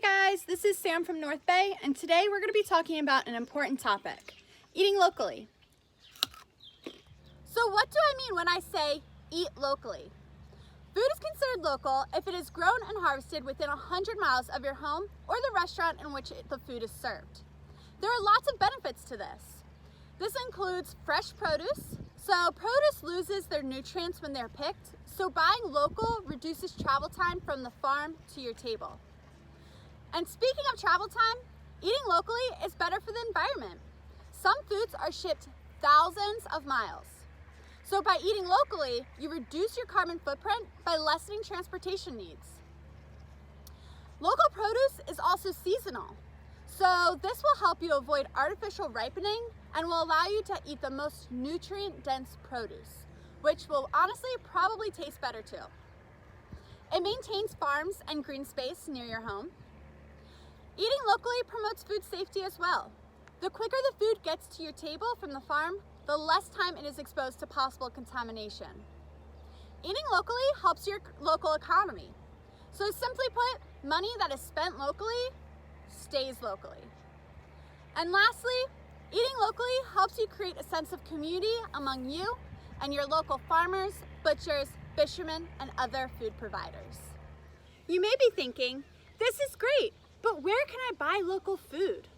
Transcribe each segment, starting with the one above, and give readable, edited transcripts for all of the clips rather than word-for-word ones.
Hey guys, this is Sam from NorthBay, and today we're going to be talking about an important topic, eating locally. So what do I mean when I say eat locally? Food is considered local if it is grown and harvested within 100 miles of your home or the restaurant in which the food is served. There are lots of benefits to this. This includes fresh produce. So produce loses their nutrients when they're picked, so buying local reduces travel time from the farm to your table. And speaking of travel time, eating locally is better for the environment. Some foods are shipped thousands of miles. So by eating locally, you reduce your carbon footprint by lessening transportation needs. Local produce is also seasonal. So this will help you avoid artificial ripening and will allow you to eat the most nutrient-dense produce, which will honestly probably taste better too. It maintains farms and green space near your home. Eating locally promotes food safety as well. The quicker the food gets to your table from the farm, the less time it is exposed to possible contamination. Eating locally helps your local economy. So simply put, money that is spent locally stays locally. And lastly, eating locally helps you create a sense of community among you and your local farmers, butchers, fishermen, and other food providers. You may be thinking, this is great, but where can I buy local food?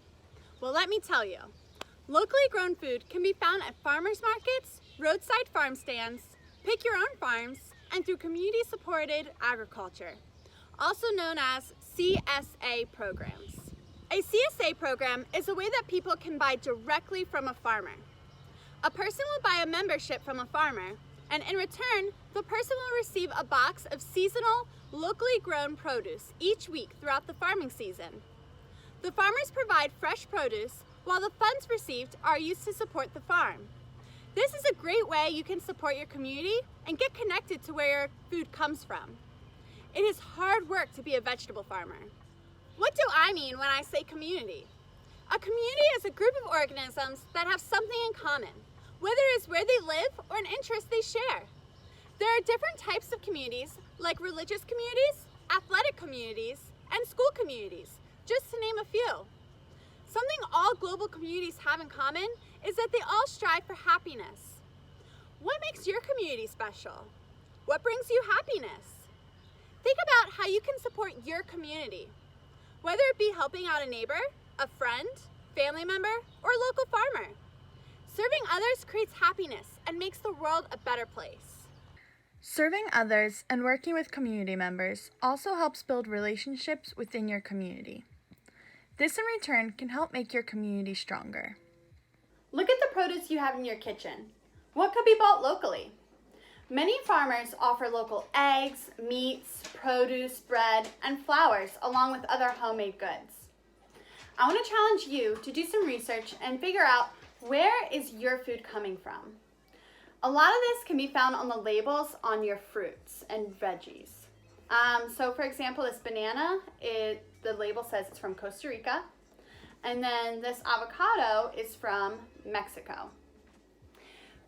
Well, let me tell you. Locally grown food can be found at farmers markets, roadside farm stands, pick your own farms, and through community-supported agriculture, also known as CSA programs. A CSA program is a way that people can buy directly from a farmer. A person will buy a membership from a farmer, and in return, the person will receive a box of seasonal, locally grown produce each week throughout the farming season. The farmers provide fresh produce, while the funds received are used to support the farm. This is a great way you can support your community and get connected to where your food comes from. It is hard work to be a vegetable farmer. What do I mean when I say community? A community is a group of organisms that have something in common, whether it's where they live or an interest they share. There are different types of communities, like religious communities, athletic communities, and school communities, just to name a few. Something all global communities have in common is that they all strive for happiness. What makes your community special? What brings you happiness? Think about how you can support your community, whether it be helping out a neighbor, a friend, family member, or a local farmer. Serving others creates happiness and makes the world a better place. Serving others and working with community members also helps build relationships within your community. This in return can help make your community stronger. Look at the produce you have in your kitchen. What could be bought locally? Many farmers offer local eggs, meats, produce, bread, and flowers, along with other homemade goods. I want to challenge you to do some research and figure out where is your food coming from. A lot of this can be found on the labels on your fruits and veggies. So for example, this banana, the label says it's from Costa Rica, and then this avocado is from Mexico.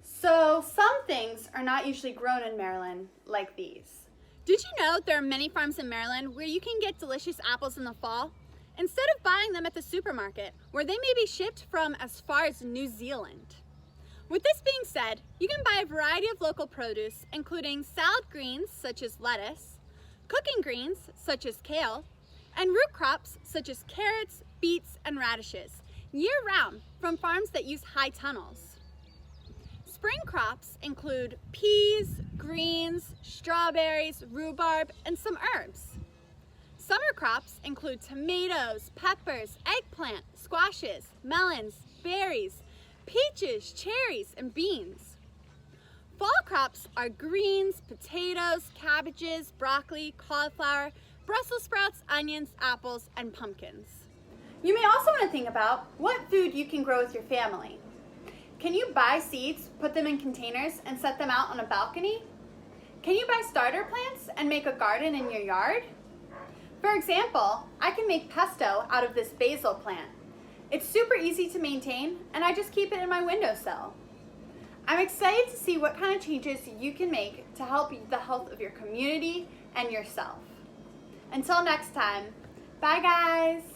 So some things are not usually grown in Maryland like these. Did you know there are many farms in Maryland where you can get delicious apples in the fall? Instead of buying them at the supermarket, where they may be shipped from as far as New Zealand. With this being said, you can buy a variety of local produce, including salad greens such as lettuce, cooking greens such as kale, and root crops such as carrots, beets, and radishes, year-round from farms that use high tunnels. Spring crops include peas, greens, strawberries, rhubarb, and some herbs. Summer crops include tomatoes, peppers, eggplant, squashes, melons, berries, peaches, cherries, and beans. Fall crops are greens, potatoes, cabbages, broccoli, cauliflower, Brussels sprouts, onions, apples, and pumpkins. You may also want to think about what food you can grow with your family. Can you buy seeds, put them in containers, and set them out on a balcony? Can you buy starter plants and make a garden in your yard? For example, I can make pesto out of this basil plant. It's super easy to maintain, and I just keep it in my windowsill. I'm excited to see what kind of changes you can make to help the health of your community and yourself. Until next time, Bye, guys.